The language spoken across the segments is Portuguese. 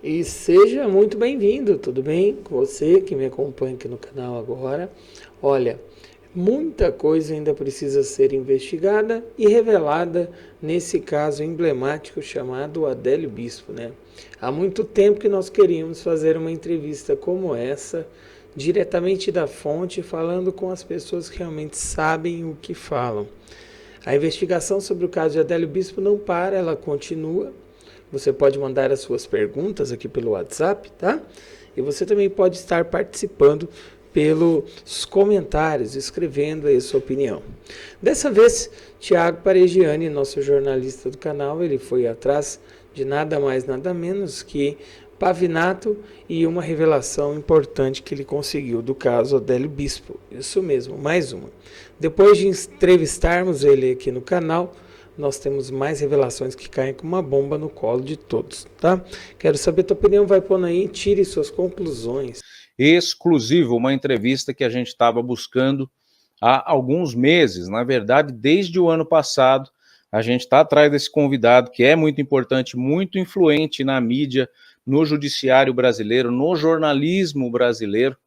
E seja muito bem-vindo, tudo bem? Com você que me acompanha aqui no canal agora. Olha, muita coisa ainda precisa ser investigada e revelada nesse caso emblemático chamado Adélio Bispo, né? Há muito tempo que nós queríamos fazer uma entrevista como essa, diretamente da fonte, falando com as pessoas que realmente sabem o que falam. A investigação sobre o caso de Adélio Bispo não para, ela continua. Você pode mandar as suas perguntas aqui pelo WhatsApp, tá? E você também pode estar participando pelos comentários, escrevendo aí a sua opinião. Dessa vez, Tiago Paregiani, nosso jornalista do canal, ele foi atrás de nada mais, nada menos que Pavinato e uma revelação importante que ele conseguiu do caso Adélio Bispo. Isso mesmo, mais uma. Depois de entrevistarmos ele aqui no canal, nós temos mais revelações que caem como uma bomba no colo de todos, tá? Quero saber tua opinião, vai pondo aí, tire suas conclusões. Exclusivo, uma entrevista que a gente estava buscando há alguns meses, na verdade, desde o ano passado, a gente está atrás desse convidado que é muito importante, muito influente na mídia, no judiciário brasileiro, no jornalismo brasileiro,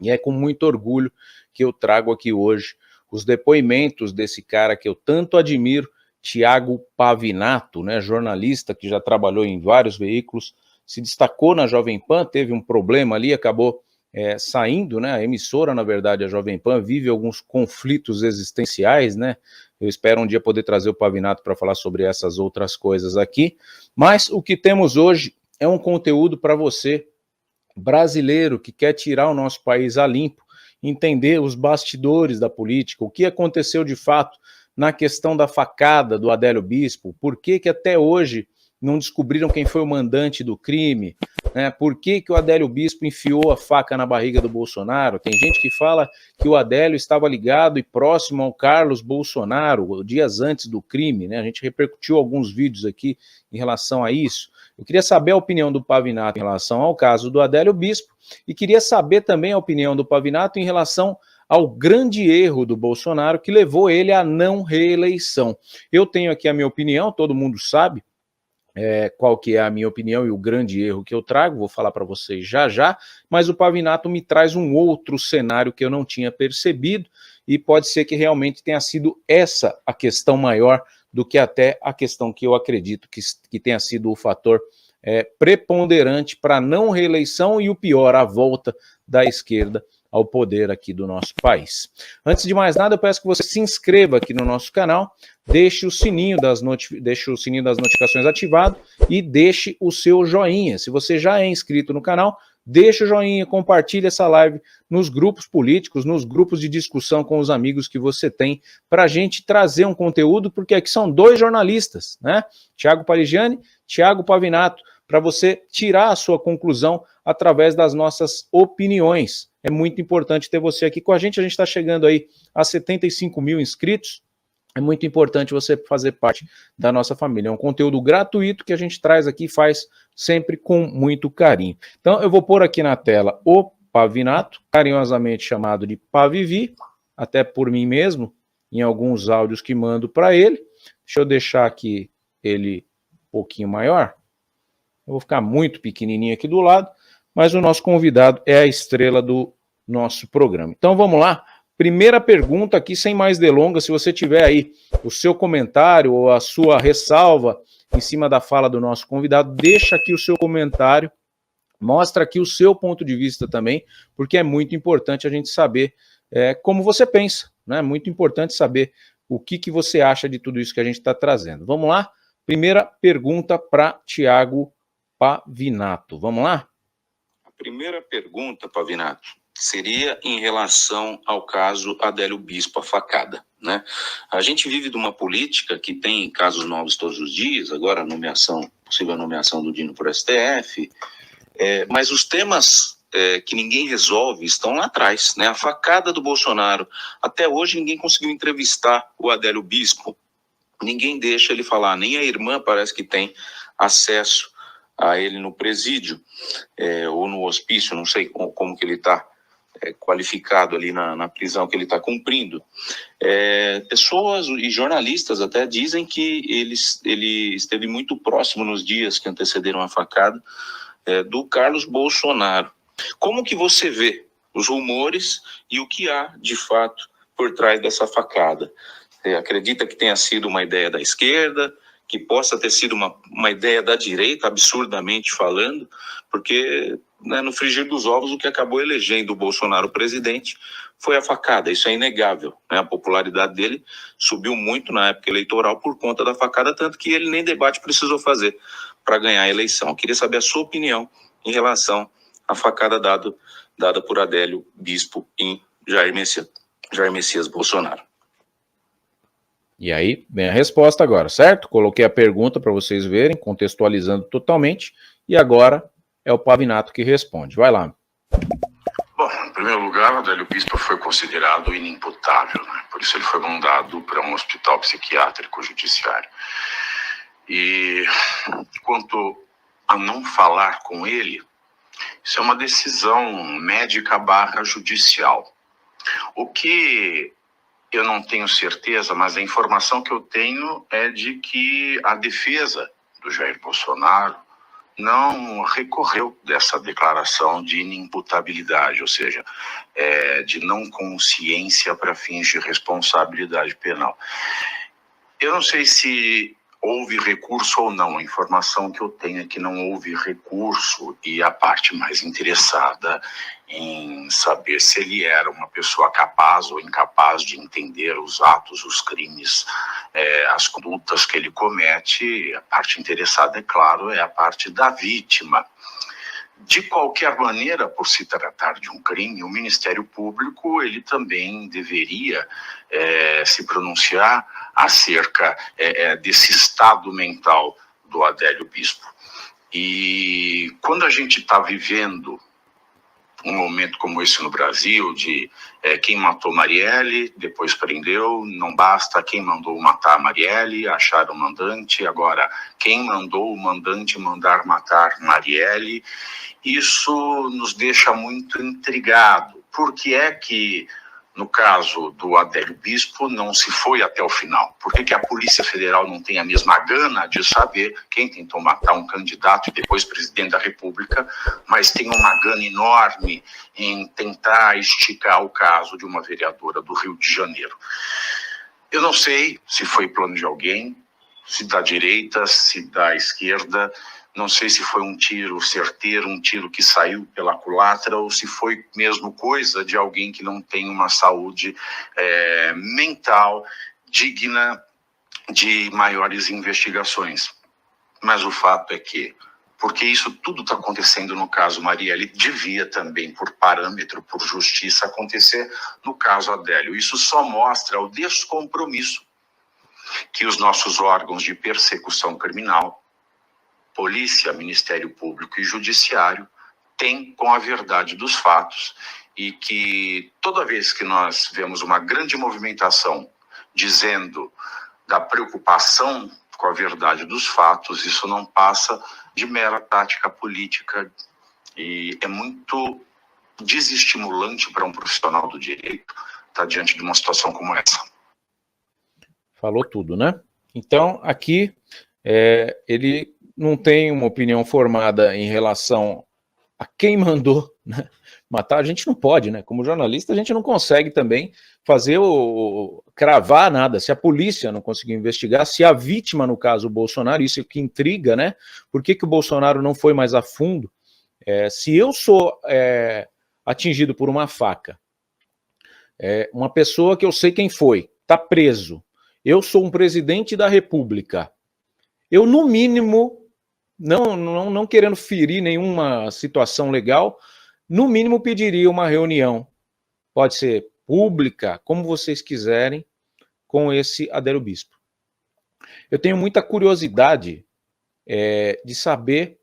e é com muito orgulho que eu trago aqui hoje os depoimentos desse cara que eu tanto admiro, Tiago Pavinato, né, jornalista que já trabalhou em vários veículos, se destacou na Jovem Pan, teve um problema ali, acabou saindo, né, a emissora, na verdade, a Jovem Pan, vive alguns conflitos existenciais, né, eu espero um dia poder trazer o Pavinato para falar sobre essas outras coisas aqui, mas o que temos hoje é um conteúdo para você, brasileiro, que quer tirar o nosso país a limpo, entender os bastidores da política, o que aconteceu de fato na questão da facada do Adélio Bispo, por que até hoje não descobriram quem foi o mandante do crime, né? Por que o Adélio Bispo enfiou a faca na barriga do Bolsonaro? Tem gente que fala que o Adélio estava ligado e próximo ao Carlos Bolsonaro, dias antes do crime, né? A gente repercutiu alguns vídeos aqui em relação a isso. Eu queria saber a opinião do Pavinato em relação ao caso do Adélio Bispo e queria saber também a opinião do Pavinato em relação ao grande erro do Bolsonaro que levou ele à não reeleição. Eu tenho aqui a minha opinião, todo mundo sabe qual que é a minha opinião e o grande erro que eu trago, vou falar para vocês já já, mas o Pavinato me traz um outro cenário que eu não tinha percebido e pode ser que realmente tenha sido essa a questão maior do que até a questão que eu acredito que tenha sido o fator preponderante para a não reeleição e o pior, a volta da esquerda ao poder aqui do nosso país. Antes de mais nada, eu peço que você se inscreva aqui no nosso canal, deixe o sininho das notificações ativado e deixe o seu joinha. Se você já é inscrito no canal, deixe o joinha, compartilhe essa live nos grupos políticos, nos grupos de discussão com os amigos que você tem, para a gente trazer um conteúdo, porque aqui são dois jornalistas, né? Tiago Paregiani, Tiago Pavinato, para você tirar a sua conclusão através das nossas opiniões. É muito importante ter você aqui com a gente está chegando aí a 75 mil inscritos, é muito importante você fazer parte da nossa família. É um conteúdo gratuito que a gente traz aqui e faz sempre com muito carinho. Então eu vou pôr aqui na tela o Pavinato, carinhosamente chamado de Pavivi, até por mim mesmo, em alguns áudios que mando para ele. Deixa eu deixar aqui ele um pouquinho maior. Eu vou ficar muito pequenininho aqui do lado, mas o nosso convidado é a estrela do nosso programa. Então vamos lá. Primeira pergunta aqui, sem mais delongas, se você tiver aí o seu comentário ou a sua ressalva em cima da fala do nosso convidado, deixa aqui o seu comentário, mostra aqui o seu ponto de vista também, porque é muito importante a gente saber como você pensa, né? É muito importante saber o que você acha de tudo isso que a gente está trazendo. Vamos lá? Primeira pergunta para Tiago Pavinato. Vamos lá? A primeira pergunta, Pavinato, seria em relação ao caso Adélio Bispo, a facada, né? A gente vive de uma política que tem casos novos todos os dias, agora a possível nomeação do Dino para o STF, mas os temas que ninguém resolve estão lá atrás, né? A facada do Bolsonaro, até hoje ninguém conseguiu entrevistar o Adélio Bispo, ninguém deixa ele falar, nem a irmã parece que tem acesso a ele no presídio, ou no hospício, não sei como que ele está qualificado ali na prisão que ele está cumprindo. Pessoas e jornalistas até dizem que ele esteve muito próximo nos dias que antecederam a facada do Carlos Bolsonaro. Como que você vê os rumores e o que há, de fato, por trás dessa facada? Você acredita que tenha sido uma ideia da esquerda, que possa ter sido uma ideia da direita, absurdamente falando? Porque, né, no frigir dos ovos, o que acabou elegendo o Bolsonaro presidente foi a facada, isso é inegável, né? A popularidade dele subiu muito na época eleitoral por conta da facada, tanto que ele nem debate precisou fazer para ganhar a eleição. Eu queria saber a sua opinião em relação à facada dada por Adélio Bispo em Jair Messias Bolsonaro. E aí, vem a resposta agora, certo? Coloquei a pergunta para vocês verem, contextualizando totalmente, e agora é o Pavinato que responde. Vai lá. Bom, em primeiro lugar, o Adélio Bispo foi considerado inimputável, né? Por isso ele foi mandado para um hospital psiquiátrico judiciário. E quanto a não falar com ele, isso é uma decisão médica / judicial. O que eu não tenho certeza, mas a informação que eu tenho é de que a defesa do Jair Bolsonaro não recorreu dessa declaração de inimputabilidade, ou seja, de não consciência para fins de responsabilidade penal. Eu não sei se houve recurso ou não. A informação que eu tenho é que não houve recurso, e a parte mais interessada em saber se ele era uma pessoa capaz ou incapaz de entender os atos, os crimes, as condutas que ele comete. A parte interessada, é claro, é a parte da vítima. De qualquer maneira, por se tratar de um crime, o Ministério Público ele também deveria se pronunciar acerca desse estado mental do Adélio Bispo. E quando a gente está vivendo um momento como esse no Brasil, de quem matou Marielle, depois prendeu, não basta, quem mandou matar Marielle, acharam o mandante, agora quem mandou o mandante mandar matar Marielle, isso nos deixa muito intrigado. Por que é que, no caso do Adélio Bispo, não se foi até o final? Por que a Polícia Federal não tem a mesma gana de saber quem tentou matar um candidato e depois presidente da República, mas tem uma gana enorme em tentar esticar o caso de uma vereadora do Rio de Janeiro? Eu não sei se foi plano de alguém, se da direita, se da esquerda. Não sei se foi um tiro certeiro, um tiro que saiu pela culatra, ou se foi mesmo coisa de alguém que não tem uma saúde mental digna de maiores investigações. Mas o fato é que, porque isso tudo está acontecendo no caso Marielle, devia também, por parâmetro, por justiça, acontecer no caso Adélio. Isso só mostra o descompromisso que os nossos órgãos de persecução criminal, Polícia, Ministério Público e Judiciário, têm com a verdade dos fatos, e que toda vez que nós vemos uma grande movimentação dizendo da preocupação com a verdade dos fatos, isso não passa de mera tática política, e é muito desestimulante para um profissional do direito estar diante de uma situação como essa. Falou tudo, né? Então, aqui, ele não tem uma opinião formada em relação a quem mandou, né, matar. A gente não pode, né? Como jornalista, a gente não consegue também fazer cravar nada. Se a polícia não conseguiu investigar, se a vítima, no caso o Bolsonaro, isso é o que intriga, né? Por que o Bolsonaro não foi mais a fundo? Se eu sou atingido por uma faca, uma pessoa que eu sei quem foi, está preso, eu sou um presidente da República, eu, no mínimo, não querendo ferir nenhuma situação legal, no mínimo pediria uma reunião, pode ser pública, como vocês quiserem, com esse Adélio Bispo. Eu tenho muita curiosidade de saber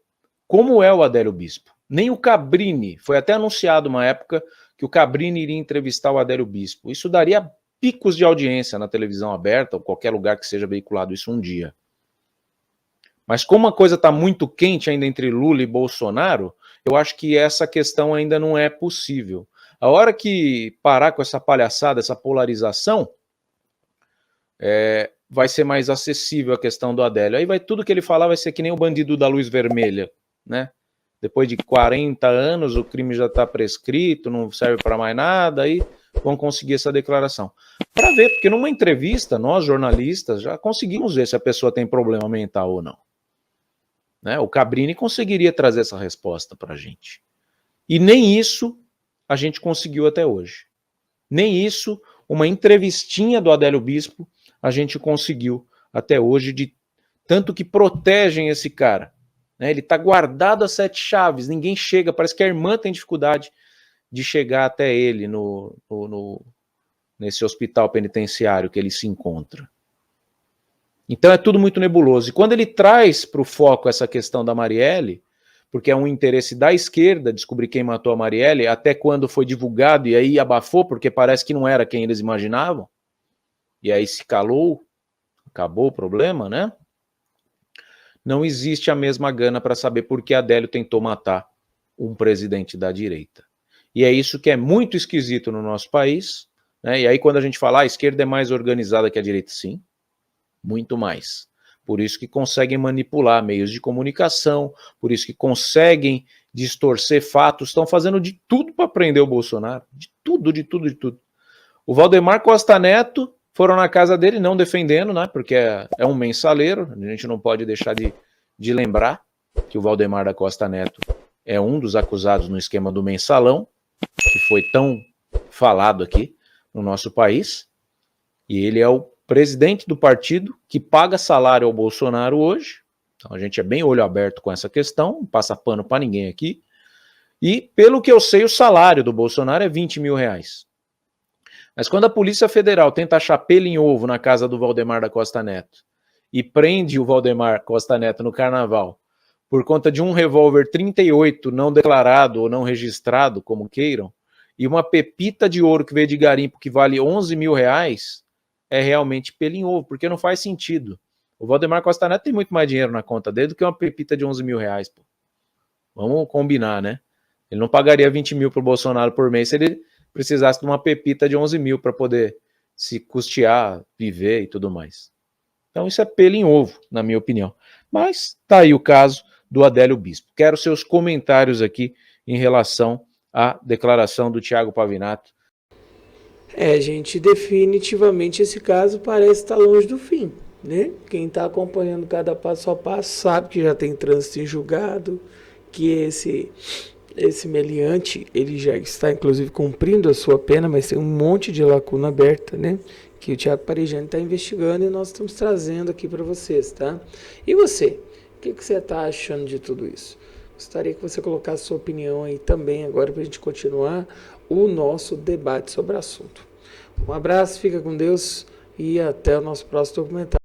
como é o Adélio Bispo. Nem o Cabrini, foi até anunciado uma época que o Cabrini iria entrevistar o Adélio Bispo. Isso daria picos de audiência na televisão aberta, ou qualquer lugar que seja veiculado isso um dia. Mas como a coisa está muito quente ainda entre Lula e Bolsonaro, eu acho que essa questão ainda não é possível. A hora que parar com essa palhaçada, essa polarização, vai ser mais acessível a questão do Adélio. Aí tudo que ele falar vai ser que nem o bandido da luz vermelha, né? depois de 40 anos o crime já está prescrito, não serve para mais nada, aí vão conseguir essa declaração. Para ver, porque numa entrevista, nós jornalistas já conseguimos ver se a pessoa tem problema mental ou não. Né? O Cabrini conseguiria trazer essa resposta para a gente. E nem isso a gente conseguiu até hoje. Nem isso, uma entrevistinha do Adélio Bispo, a gente conseguiu até hoje, de tanto que protegem esse cara. Né? Ele está guardado a 7 chaves, ninguém chega, parece que a irmã tem dificuldade de chegar até ele nesse hospital penitenciário que ele se encontra. Então é tudo muito nebuloso. E quando ele traz para o foco essa questão da Marielle, porque é um interesse da esquerda descobrir quem matou a Marielle, até quando foi divulgado e aí abafou, porque parece que não era quem eles imaginavam, e aí se calou, acabou o problema, né? Não existe a mesma gana para saber por que Adélio tentou matar um presidente da direita. E é isso que é muito esquisito no nosso país, né? E aí quando a gente fala, a esquerda é mais organizada que a direita, sim, muito mais. Por isso que conseguem manipular meios de comunicação, por isso que conseguem distorcer fatos, estão fazendo de tudo para prender o Bolsonaro, de tudo, de tudo, de tudo. O Valdemar Costa Neto, foram na casa dele, não defendendo, né, porque é um mensaleiro, a gente não pode deixar de lembrar que o Valdemar da Costa Neto é um dos acusados no esquema do mensalão, que foi tão falado aqui no nosso país, e ele é o presidente do partido que paga salário ao Bolsonaro hoje, então a gente é bem olho aberto com essa questão, não passa pano para ninguém aqui, e pelo que eu sei o salário do Bolsonaro é 20 mil reais. Mas quando a Polícia Federal tenta achar pelo em ovo na casa do Valdemar da Costa Neto e prende o Valdemar Costa Neto no carnaval por conta de um revólver 38 não declarado ou não registrado, como queiram, e uma pepita de ouro que veio de garimpo que vale 11 mil reais, é realmente pelo em ovo, porque não faz sentido. O Valdemar Costa Neto tem muito mais dinheiro na conta dele do que uma pepita de 11 mil reais. Pô. Vamos combinar, né? Ele não pagaria 20 mil pro Bolsonaro por mês se ele precisasse de uma pepita de 11 mil para poder se custear, viver e tudo mais. Então isso é pelo em ovo, na minha opinião. Mas tá aí o caso do Adélio Bispo. Quero seus comentários aqui em relação à declaração do Thiago Pavinato. Gente, definitivamente esse caso parece estar longe do fim, né? Quem está acompanhando cada passo a passo sabe que já tem trânsito em julgado, que esse meliante, ele já está inclusive cumprindo a sua pena, mas tem um monte de lacuna aberta, né? Que o Thiago Parejani está investigando e nós estamos trazendo aqui para vocês, tá? E você? O que você está achando de tudo isso? Gostaria que você colocasse sua opinião aí também agora para a gente continuar o nosso debate sobre o assunto. Um abraço, fica com Deus e até o nosso próximo documentário.